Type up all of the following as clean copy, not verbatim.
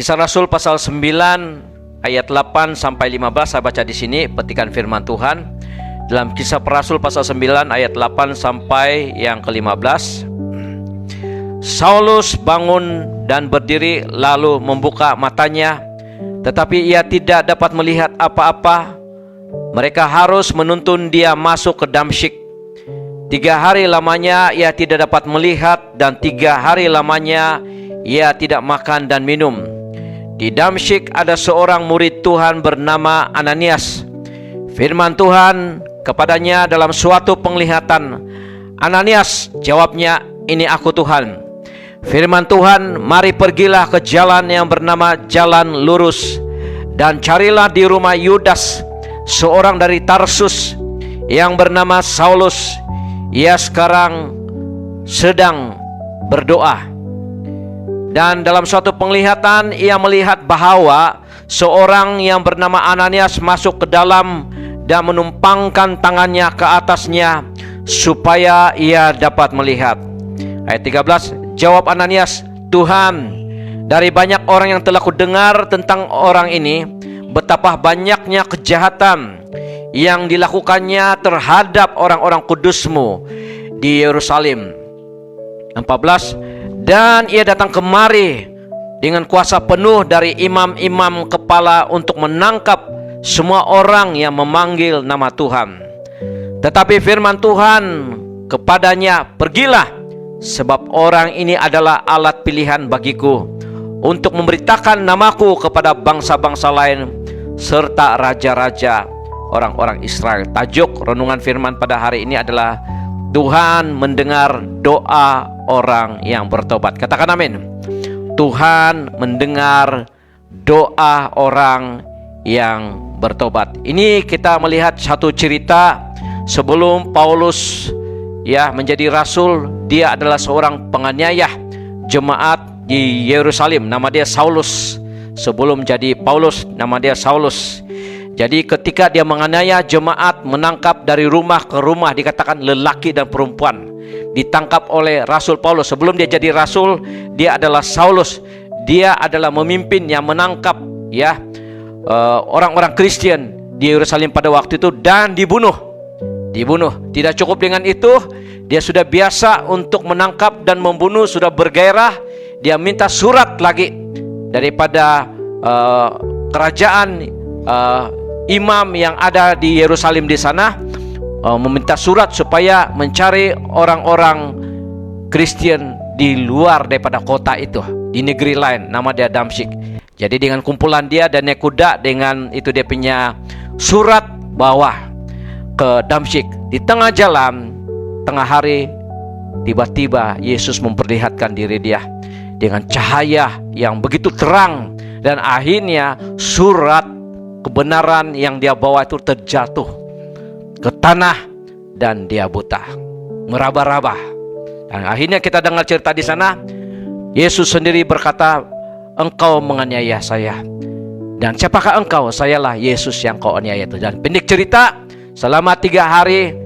Kisah Rasul pasal 9 ayat 8 sampai 15, saya baca di sini petikan firman Tuhan. Dalam Kisah Rasul pasal 9 ayat 8 sampai yang ke-15. Saulus bangun dan berdiri lalu membuka matanya, tetapi ia tidak dapat melihat apa-apa. Mereka harus menuntun dia masuk ke Damsyik. 3 hari lamanya ia tidak dapat melihat, dan 3 hari lamanya ia tidak makan dan minum. Di Damsyik ada seorang murid Tuhan bernama Ananias. Firman Tuhan kepadanya dalam suatu penglihatan. "Ananias," jawabnya, "Ini aku Tuhan." Firman Tuhan, "Mari pergilah ke jalan yang bernama Jalan Lurus, dan carilah di rumah Yudas, seorang dari Tarsus yang bernama Saulus. Ia sekarang sedang berdoa." Dan dalam suatu penglihatan ia melihat bahwa seorang yang bernama Ananias masuk ke dalam dan menumpangkan tangannya ke atasnya supaya ia dapat melihat. Ayat 13, jawab Ananias, "Tuhan, dari banyak orang yang telah kudengar tentang orang ini, betapa banyaknya kejahatan yang dilakukannya terhadap orang-orang kudus-Mu di Yerusalem." 14, dan ia datang kemari dengan kuasa penuh dari imam-imam kepala untuk menangkap semua orang yang memanggil nama Tuhan. Tetapi firman Tuhan kepadanya, "Pergilah, sebab orang ini adalah alat pilihan bagiku untuk memberitakan namaku kepada bangsa-bangsa lain serta raja-raja orang-orang Israel." Tajuk renungan firman pada hari ini adalah Tuhan mendengar doa orang yang bertobat. Katakan amin. Tuhan mendengar doa orang yang bertobat. Ini kita melihat satu cerita sebelum Paulus menjadi rasul. Dia adalah seorang penganiaya jemaat di Yerusalem. Nama dia Saulus. Sebelum jadi Paulus, nama dia Saulus. Jadi ketika dia menganiaya jemaat, menangkap dari rumah ke rumah, dikatakan lelaki dan perempuan, ditangkap oleh Rasul Paulus. Sebelum dia jadi rasul, dia adalah Saulus. Dia adalah memimpin yang menangkap orang-orang Kristen di Yerusalem pada waktu itu dan dibunuh. Tidak cukup dengan itu, dia sudah biasa untuk menangkap dan membunuh, sudah bergairah. Dia minta surat lagi daripada kerajaan imam yang ada di Yerusalem di sana, meminta surat supaya mencari orang-orang Kristen di luar daripada kota itu, di negeri lain, nama dia Damsyik. Jadi dengan kumpulan dia dan naik kuda, dengan itu dia punya surat bawa ke Damsyik. Di tengah jalan, tengah hari, tiba-tiba Yesus memperlihatkan diri dia dengan cahaya yang begitu terang, dan akhirnya surat kebenaran yang dia bawa itu terjatuh ke tanah dan dia buta, meraba-raba. Dan akhirnya kita dengar cerita di sana, Yesus sendiri berkata, "Engkau menganiaya saya. Dan siapakah engkau?" "Sayalah Yesus yang kau aniaya itu." Dan pendek cerita, selama 3 hari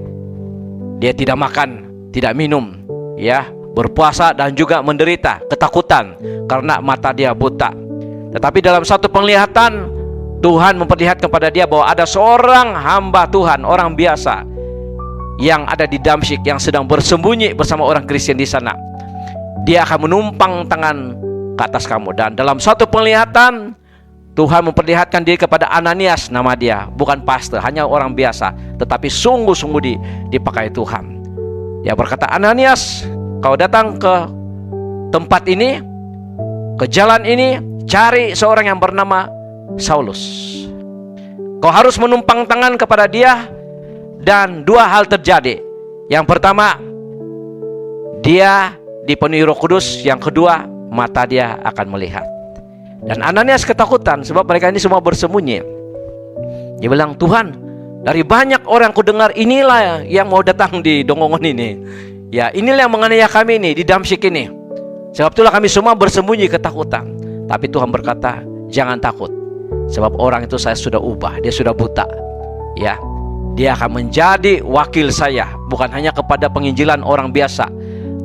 dia tidak makan, tidak minum, berpuasa dan juga menderita ketakutan karena mata dia buta. Tetapi dalam satu penglihatan, Tuhan memperlihatkan kepada dia bahwa ada seorang hamba Tuhan, orang biasa yang ada di Damsyik, yang sedang bersembunyi bersama orang Kristen di sana. Dia akan menumpang tangan ke atas kamu. Dan dalam satu penglihatan, Tuhan memperlihatkan diri kepada Ananias, nama dia, bukan pastor, hanya orang biasa, tetapi sungguh-sungguh dipakai Tuhan. Dia berkata, "Ananias, kau datang ke tempat ini, ke jalan ini, cari seorang yang bernama Saulus. Kau harus menumpang tangan kepada dia, dan 2 hal terjadi. Yang pertama, dia dipenuhi Roh Kudus. Yang kedua, mata dia akan melihat." Dan Ananias ketakutan sebab mereka ini semua bersembunyi. Dia bilang, "Tuhan, dari banyak orang ku dengar, inilah yang mau datang di Dongongon ini. Inilah yang menganiaya kami ini di Damsyik ini. Sebab itulah kami semua bersembunyi ketakutan." Tapi Tuhan berkata, "Jangan takut, sebab orang itu saya sudah ubah. Dia sudah buta. Dia akan menjadi wakil saya, bukan hanya kepada penginjilan orang biasa,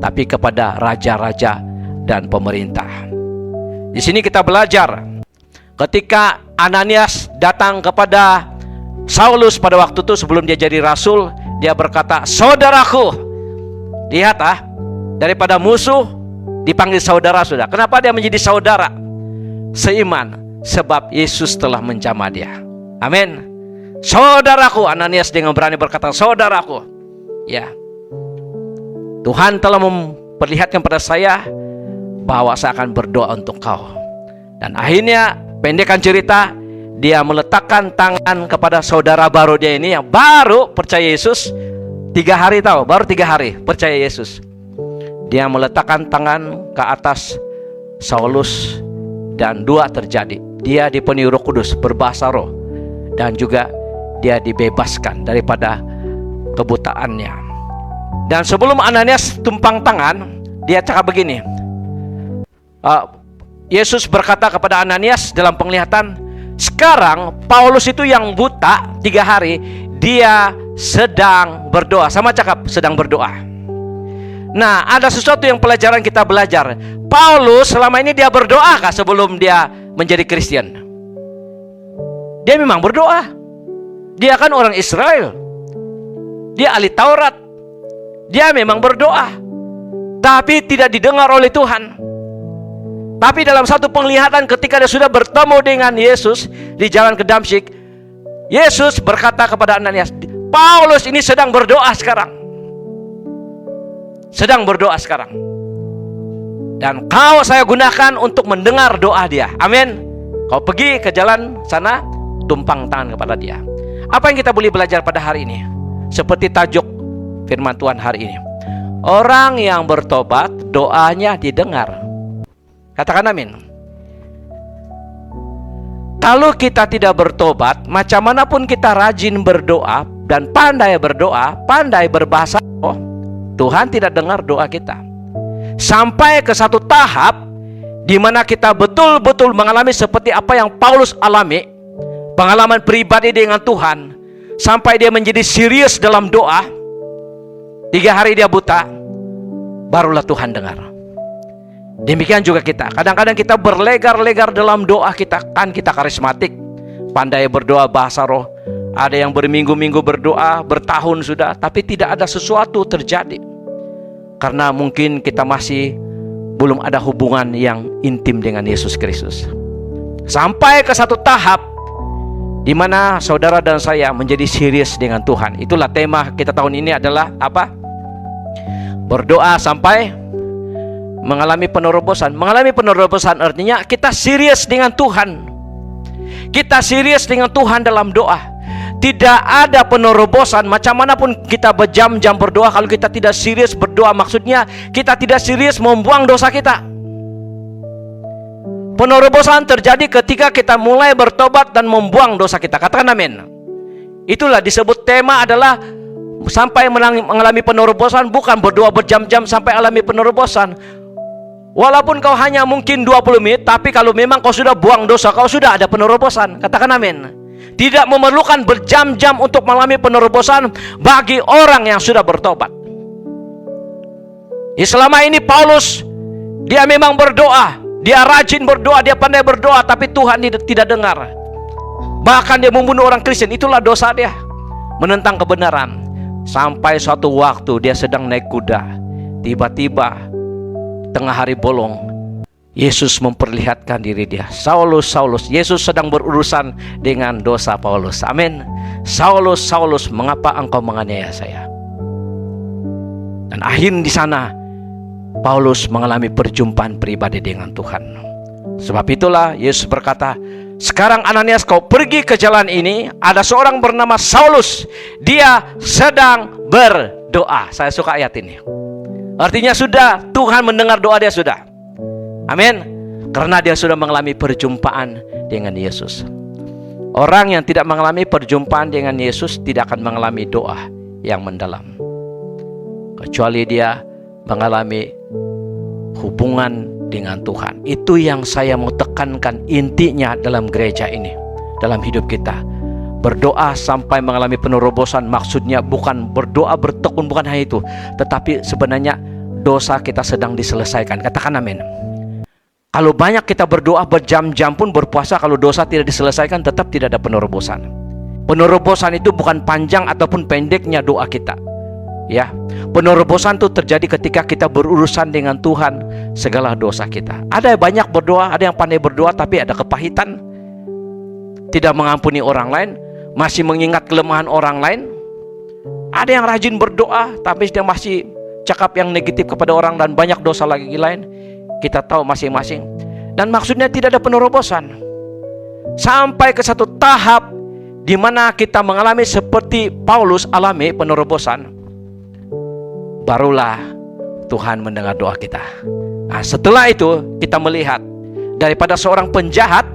tapi kepada raja-raja dan pemerintah." Di sini kita belajar ketika Ananias datang kepada Saulus pada waktu itu sebelum dia jadi rasul, dia berkata, "Saudaraku." Lihat daripada musuh dipanggil saudara sudah. Kenapa dia menjadi saudara? Seiman, sebab Yesus telah menjamah dia. Amin. Saudaraku, Ananias dengan berani berkata, "Saudaraku." Ya. Tuhan telah memperlihatkan pada saya bahwa saya akan berdoa untuk kau. Dan akhirnya, pendekkan cerita, dia meletakkan tangan kepada saudara baru dia ini yang baru percaya Yesus 3 hari baru 3 hari percaya Yesus. Dia meletakkan tangan ke atas Saulus dan 2 terjadi. Dia dipenuhi Roh Kudus, berbahasa roh, dan juga dia dibebaskan daripada kebutaannya. Dan sebelum Ananias tumpang tangan, dia cakap begini. Yesus berkata kepada Ananias dalam penglihatan, sekarang Paulus itu yang buta 3 hari, dia sedang berdoa. Sama cakap, sedang berdoa. Nah, ada sesuatu yang pelajaran kita belajar. Paulus selama ini dia berdoa kah sebelum dia menjadi Kristen? Dia memang berdoa. Dia kan orang Israel. Dia ahli Taurat. Dia memang berdoa, tapi tidak didengar oleh Tuhan. Tapi dalam satu penglihatan ketika dia sudah bertemu dengan Yesus di jalan ke Damsyik, Yesus berkata kepada Ananias, "Paulus ini sedang berdoa sekarang. Sedang berdoa sekarang. Dan kau saya gunakan untuk mendengar doa dia." Amin. Kau pergi ke jalan sana, tumpang tangan kepada dia. Apa yang kita boleh belajar pada hari ini? Seperti tajuk firman Tuhan hari ini. Orang yang bertobat, doanya didengar. Katakan amin. Kalau kita tidak bertobat, macam manapun kita rajin berdoa dan pandai berdoa, pandai berbahasa roh, Tuhan tidak dengar doa kita. Sampai ke satu tahap di mana kita betul-betul mengalami seperti apa yang Paulus alami, pengalaman pribadi dengan Tuhan, sampai dia menjadi serius dalam doa. 3 hari dia buta, barulah Tuhan dengar. Demikian juga kita. Kadang-kadang kita berlegar-legar dalam doa kita. Kan kita karismatik, pandai berdoa bahasa roh. Ada yang berminggu-minggu berdoa, bertahun sudah, tapi tidak ada sesuatu terjadi. Karena mungkin kita masih belum ada hubungan yang intim dengan Yesus Kristus. Sampai ke satu tahap di mana saudara dan saya menjadi serius dengan Tuhan. Itulah tema kita tahun ini adalah apa? Berdoa sampai mengalami penerobosan. Mengalami penerobosan artinya kita serius dengan Tuhan. Kita serius dengan Tuhan dalam doa. Tidak ada penerobosan macam manapun kita berjam-jam berdoa kalau kita tidak serius berdoa. Maksudnya kita tidak serius membuang dosa kita. Penerobosan terjadi ketika kita mulai bertobat dan membuang dosa kita. Katakan amin. Itulah disebut tema adalah sampai mengalami penerobosan, bukan berdoa berjam-jam sampai alami penerobosan. Walaupun kau hanya mungkin 20 menit, tapi kalau memang kau sudah buang dosa, kau sudah ada penerobosan. Katakan amin. Tidak memerlukan berjam-jam untuk mengalami penerobosan bagi orang yang sudah bertobat. Selama ini Paulus, dia memang berdoa, dia rajin berdoa, dia pandai berdoa, tapi Tuhan tidak dengar. Bahkan dia membunuh orang Kristen. Itulah dosa dia, menentang kebenaran. Sampai suatu waktu dia sedang naik kuda, tiba-tiba tengah hari bolong, Yesus memperlihatkan diri dia. Saulus, Saulus. Yesus sedang berurusan dengan dosa Paulus. Amin. Saulus, Saulus, mengapa engkau menganiaya saya? Dan akhir di sana Paulus mengalami perjumpaan pribadi dengan Tuhan. Sebab itulah Yesus berkata, sekarang Ananias kau pergi ke jalan ini, ada seorang bernama Saulus, dia sedang berdoa. Saya suka ayat ini. Artinya sudah, Tuhan mendengar doa dia sudah. Amin. Karena dia sudah mengalami perjumpaan dengan Yesus. Orang yang tidak mengalami perjumpaan dengan Yesus tidak akan mengalami doa yang mendalam, kecuali dia mengalami hubungan dengan Tuhan. Itu yang saya mau tekankan intinya dalam gereja ini, dalam hidup kita. Berdoa sampai mengalami penerobosan, maksudnya bukan berdoa bertekun, bukan hanya itu, tetapi sebenarnya dosa kita sedang diselesaikan. Katakan amin. Kalau banyak kita berdoa berjam-jam pun berpuasa, kalau dosa tidak diselesaikan tetap tidak ada penerobosan. Penerobosan itu bukan panjang ataupun pendeknya doa kita. Ya, penerobosan itu terjadi ketika kita berurusan dengan Tuhan segala dosa kita. Ada yang banyak berdoa, ada yang pandai berdoa tapi ada kepahitan, tidak mengampuni orang lain, masih mengingat kelemahan orang lain. Ada yang rajin berdoa tapi dia masih cakap yang negatif kepada orang dan banyak dosa lagi lain. Kita tahu masing-masing. Dan maksudnya tidak ada penerobosan. Sampai ke satu tahap di mana kita mengalami seperti Paulus alami penerobosan, barulah Tuhan mendengar doa kita. Nah, setelah itu kita melihat daripada seorang penjahat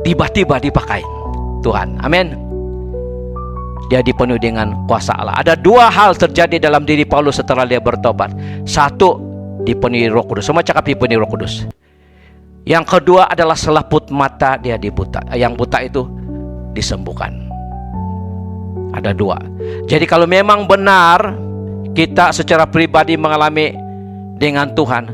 tiba-tiba dipakai Tuhan. Amin. Dia dipenuhi dengan kuasa Allah. Ada dua hal terjadi dalam diri Paulus setelah dia bertobat. Satu, dipenuhi Roh Kudus. Semua cakap dipenuhi Roh Kudus. Yang kedua adalah selaput mata dia dibuta. Yang buta itu disembuhkan. Ada dua. Jadi kalau memang benar kita secara pribadi mengalami dengan Tuhan,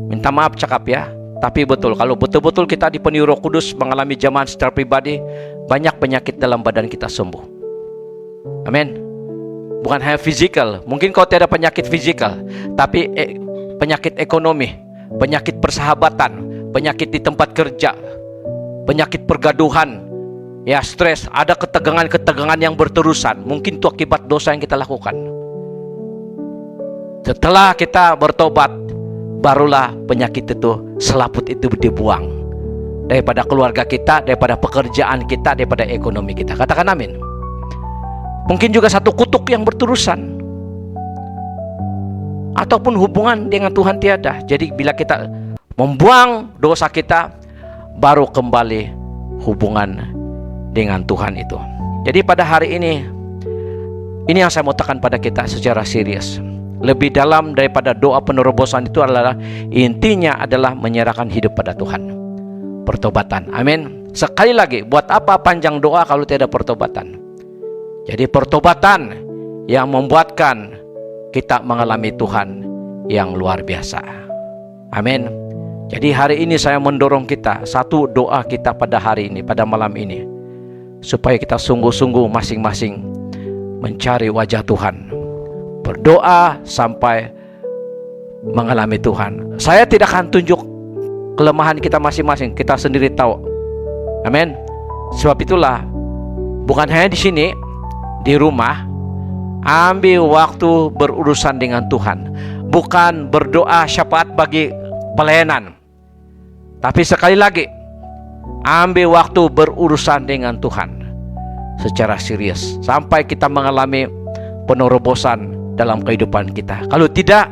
minta maaf cakap ya, tapi betul, kalau betul-betul kita dipenuhi Roh Kudus, mengalami jamahan secara pribadi, banyak penyakit dalam badan kita sembuh. Amin. Bukan hanya fisikal. Mungkin kau tiada penyakit fisikal, tapi penyakit ekonomi, penyakit persahabatan, penyakit di tempat kerja, penyakit pergaduhan, ya stres, ada ketegangan-ketegangan yang berterusan. Mungkin itu akibat dosa yang kita lakukan. Setelah kita bertobat, barulah penyakit itu, selaput itu dibuang daripada keluarga kita, daripada pekerjaan kita, daripada ekonomi kita. Katakan amin. Mungkin juga satu kutuk yang berterusan, ataupun hubungan dengan Tuhan tiada. Jadi bila kita membuang dosa kita, baru kembali hubungan dengan Tuhan itu. Jadi pada hari ini yang saya mau tekan pada kita secara serius. Lebih dalam daripada doa penerobosan itu adalah intinya adalah menyerahkan hidup pada Tuhan. Pertobatan. Amin. Sekali lagi, buat apa panjang doa kalau tidak pertobatan? Jadi pertobatan yang membuatkan kita mengalami Tuhan yang luar biasa. Amin. Jadi hari ini saya mendorong kita, satu doa kita pada hari ini, pada malam ini, supaya kita sungguh-sungguh masing-masing mencari wajah Tuhan, berdoa sampai mengalami Tuhan. Saya tidak akan tunjuk kelemahan kita masing-masing, kita sendiri tahu. Amin. Sebab itulah, bukan hanya di sini, di rumah, ambil waktu berurusan dengan Tuhan. Bukan berdoa syafaat bagi pelayanan, tapi sekali lagi, ambil waktu berurusan dengan Tuhan secara serius sampai kita mengalami penerobosan dalam kehidupan kita. Kalau tidak,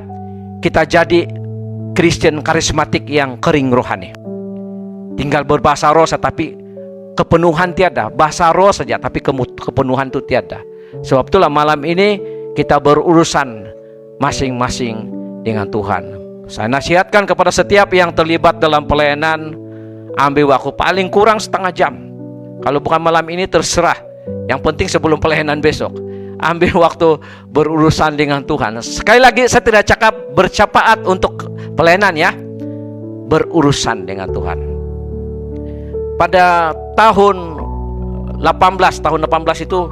kita jadi Kristen karismatik yang kering rohani, tinggal berbahasa roh tapi kepenuhan tiada. Bahasa roh saja tapi kepenuhan itu tiada. Sebab itulah malam ini kita berurusan masing-masing dengan Tuhan. Saya nasihatkan kepada setiap yang terlibat dalam pelayanan, ambil waktu paling kurang setengah jam. Kalau bukan malam ini terserah, yang penting sebelum pelayanan besok, ambil waktu berurusan dengan Tuhan. Sekali lagi, saya tidak cakap bersyafaat untuk pelayanan ya, berurusan dengan Tuhan. Pada tahun 18 itu,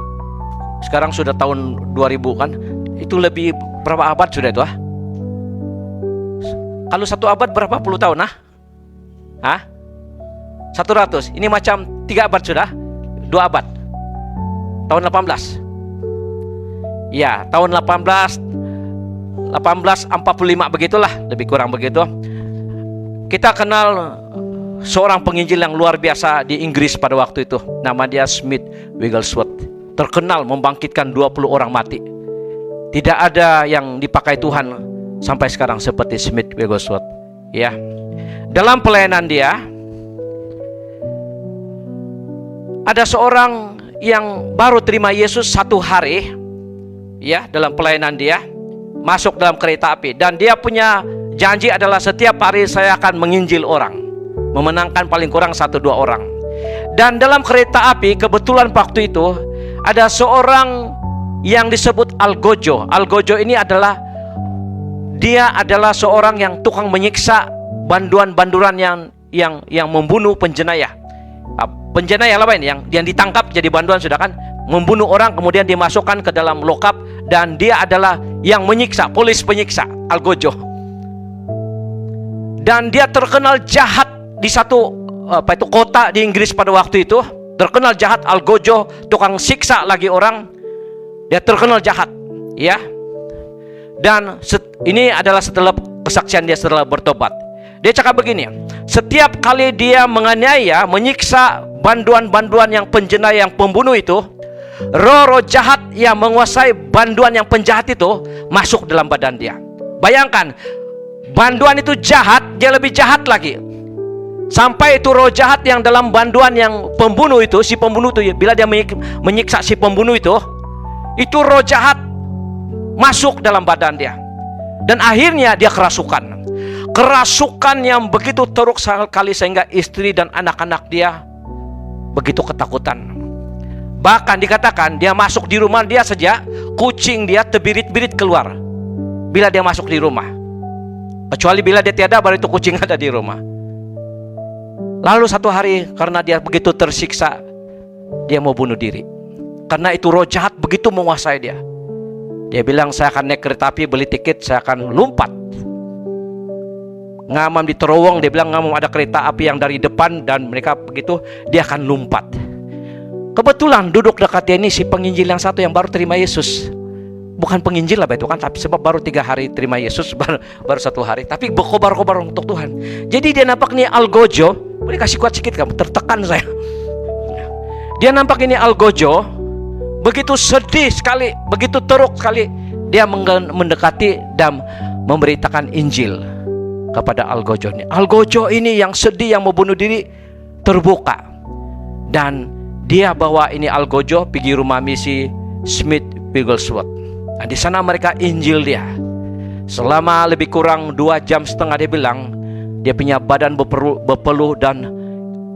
sekarang sudah tahun 2000 kan, itu lebih berapa abad sudah itu ah? Kalau satu abad berapa puluh tahun ah? 100. Ini macam 3 abad sudah, 2 abad. Tahun 18. Ya, tahun 1845 begitulah, lebih kurang begitu. Kita kenal seorang penginjil yang luar biasa di Inggris pada waktu itu. Nama dia Smith Wigglesworth. Terkenal membangkitkan 20 orang mati. Tidak ada yang dipakai Tuhan sampai sekarang seperti Smith Wigglesworth. Ya. Dalam pelayanan dia, ada seorang yang baru terima Yesus 1 hari. Ya, dalam pelayanan dia masuk dalam kereta api, dan dia punya janji adalah setiap hari saya akan menginjil orang, memenangkan paling kurang 1-2 orang. Dan dalam kereta api kebetulan waktu itu ada seorang yang disebut Algojo. Algojo ini adalah seorang yang tukang menyiksa banduan-banduran yang membunuh penjenayah. Penjenayah lain yang ditangkap jadi banduan sudah kan, membunuh orang kemudian dimasukkan ke dalam lokap, dan dia adalah yang menyiksa, polis penyiksa, algojo. Dan dia terkenal jahat di satu kota di Inggris pada waktu itu, terkenal jahat, algojo, tukang siksa lagi orang. Dia terkenal jahat, ya. Dan ini adalah setelah kesaksian dia setelah bertobat. Dia cakap begini, setiap kali dia menganiaya, menyiksa banduan-banduan yang penjenayah, yang pembunuh itu, roh-roh jahat yang menguasai banduan yang penjahat itu masuk dalam badan dia. Bayangkan, banduan itu jahat, dia lebih jahat lagi. Sampai itu roh jahat yang dalam banduan yang pembunuh itu, si pembunuh itu, bila dia menyiksa si pembunuh itu roh jahat masuk dalam badan dia. Dan akhirnya dia kerasukan. Kerasukan yang begitu teruk sekali sehingga istri dan anak-anak dia begitu ketakutan. Bahkan dikatakan dia masuk di rumah dia saja, kucing dia terbirit-birit keluar bila dia masuk di rumah. Kecuali bila dia tiada, baru itu kucing ada di rumah. Lalu satu hari karena dia begitu tersiksa, dia mau bunuh diri. Karena itu roh jahat begitu menguasai dia. Dia bilang, saya akan naik kereta api, beli tiket, saya akan lompat. Ngamam di terowong, dia bilang ngamam ada kereta api yang dari depan, dan mereka begitu, dia akan lompat. Kebetulan duduk dekat dia ini si penginjil yang satu yang baru terima Yesus. Bukan penginjil lah itu kan, tapi sebab baru 3 hari terima Yesus, baru 1 hari, tapi berkobar-kobar untuk Tuhan. Jadi dia nampak nih algojo, boleh kasih kuat sedikit kamu, tertekan saya. Dia nampak ini algojo, begitu sedih sekali, begitu teruk sekali. Dia mendekati dan memberitakan Injil kepada algojo ini. Algojo ini yang sedih, yang mau bunuh diri, terbuka. Dan dia bawa ini algojo pergi rumah misi Smith Wigglesworth. Nah, di sana mereka Injil dia. Selama lebih kurang 2,5 jam dia bilang, dia punya badan berpeluh dan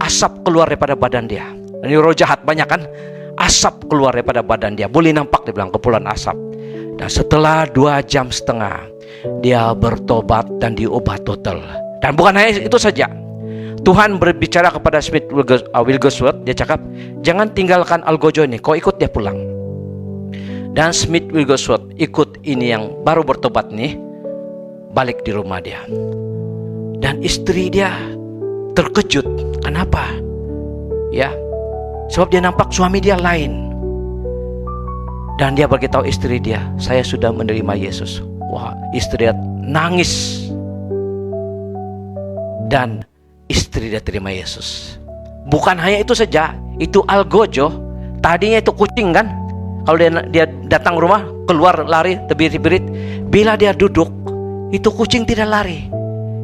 asap keluar daripada badan dia. Ini roh jahat banyak kan? Asap keluar daripada badan dia, boleh nampak dia bilang kepulan asap. Dan setelah 2,5 jam dia bertobat dan diubah total. Dan bukan hanya itu saja, Tuhan berbicara kepada Smith Wigglesworth. Dia cakap, jangan tinggalkan algojo ini, kau ikut dia pulang. Dan Smith Wigglesworth ikut ini yang baru bertobat nih, balik di rumah dia. Dan istri dia terkejut. Kenapa? Ya, sebab dia nampak suami dia lain. Dan dia beritahu istri dia, saya sudah menerima Yesus. Wah, istri dia nangis. Dan istri dia terima Yesus. Bukan hanya itu saja, itu algojo, tadinya itu kucing kan. Kalau dia datang rumah, keluar lari, terbirit-birit. Bila dia duduk, itu kucing tidak lari.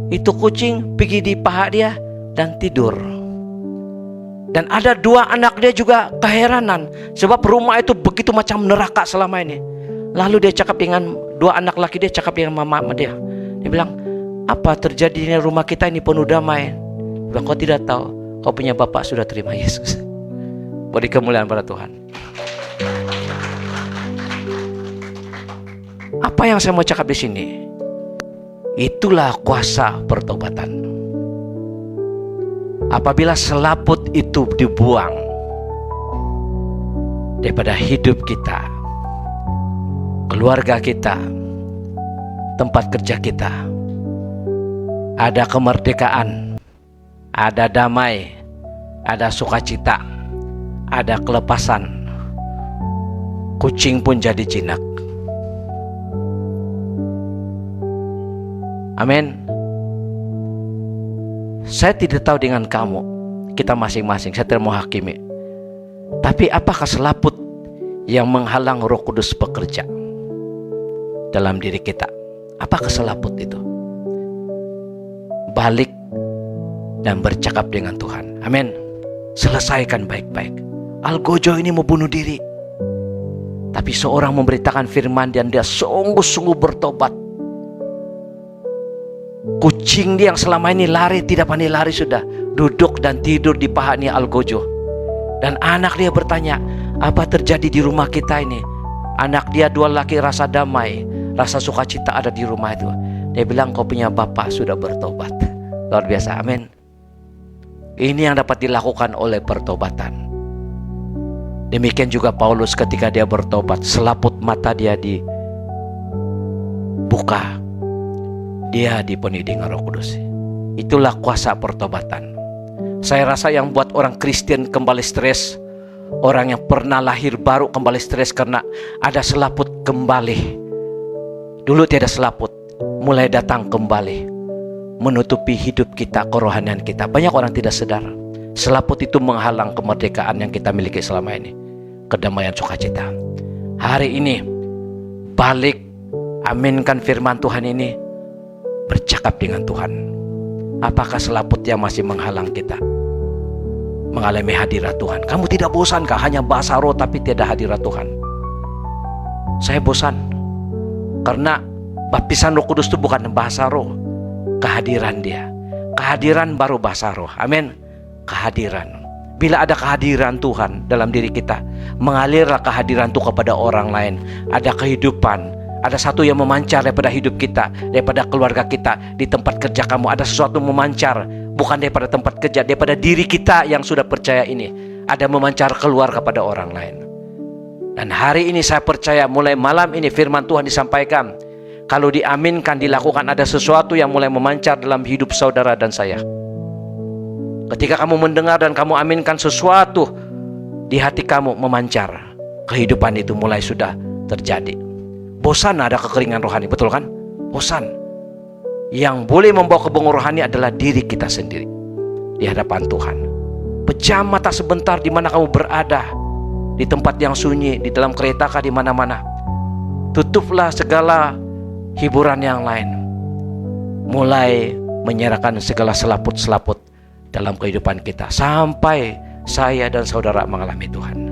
Itu kucing pergi di paha dia dan tidur. Dan ada 2 anak dia juga keheranan, sebab rumah itu begitu macam neraka selama ini. Lalu dia cakap dengan 2 anak laki dia, cakap dengan mama dia. Dia bilang, apa terjadi di rumah kita ini penuh damai? Dia bilang, kau tidak tahu, kau punya bapak sudah terima Yesus. Beri kemuliaan pada Tuhan. Apa yang saya mau cakap di sini? Itulah kuasa pertobatan. Apabila selaput itu dibuang daripada hidup kita, keluarga kita, tempat kerja kita, ada kemerdekaan, ada damai, ada sukacita, ada kelepasan. Kucing pun jadi jinak. Amin. Saya tidak tahu dengan kamu, kita masing-masing, saya tidak mau hakimi. Tapi apakah selaput yang menghalang Roh Kudus bekerja dalam diri kita? Apakah selaput itu? Balik dan bercakap dengan Tuhan. Amin. Selesaikan baik-baik. Algojo ini mau bunuh diri, tapi seorang memberitakan firman dan dia sungguh-sungguh bertobat. Kucing dia yang selama ini lari, tidak pandai lari sudah, duduk dan tidur di paha ni algojo. Dan anak dia bertanya, apa terjadi di rumah kita ini? Anak dia 2 laki rasa damai, rasa sukacita ada di rumah itu. Dia bilang, kau punya bapak sudah bertobat. Luar biasa, amin. Ini yang dapat dilakukan oleh pertobatan. Demikian juga Paulus ketika dia bertobat, selaput mata dia dibuka. Dia dipenuhi dengan Roh Kudus. Itulah kuasa pertobatan. Saya rasa yang buat orang Kristen kembali stres, orang yang pernah lahir baru kembali stres karena ada selaput kembali. Dulu tiada selaput, mulai datang kembali, menutupi hidup kita, kerohanian kita. Banyak orang tidak sadar, selaput itu menghalang kemerdekaan yang kita miliki selama ini, kedamaian sukacita. Hari ini, balik, aminkan firman Tuhan ini, bercakap dengan Tuhan. Apakah selaput yang masih menghalang kita mengalami hadirat Tuhan? Kamu tidak bosankah hanya bahasa roh tapi tidak hadirat Tuhan? Saya bosan, karena baptisan Roh Kudus itu bukan bahasa roh, kehadiran dia. Kehadiran baru bahasa roh, amin. Kehadiran. Bila ada kehadiran Tuhan dalam diri kita, mengalirlah kehadiran Tuhan kepada orang lain. Ada kehidupan, ada satu yang memancar daripada hidup kita, daripada keluarga kita, di tempat kerja kamu. Ada sesuatu memancar, bukan daripada tempat kerja, daripada diri kita yang sudah percaya ini. Ada memancar keluar kepada orang lain. Dan hari ini saya percaya mulai malam ini firman Tuhan disampaikan. Kalau diaminkan, dilakukan, ada sesuatu yang mulai memancar dalam hidup saudara dan saya. Ketika kamu mendengar dan kamu aminkan sesuatu di hati kamu memancar, kehidupan itu mulai sudah terjadi. Bosan ada kekeringan rohani, betul kan? Bosan. Yang boleh membawa kebungan rohani adalah diri kita sendiri di hadapan Tuhan. Pejam mata sebentar di mana kamu berada, di tempat yang sunyi, di dalam kereta kah, di mana-mana. Tutuplah segala hiburan yang lain. Mulai menyerahkan segala selaput-selaput dalam kehidupan kita sampai saya dan saudara mengalami Tuhan.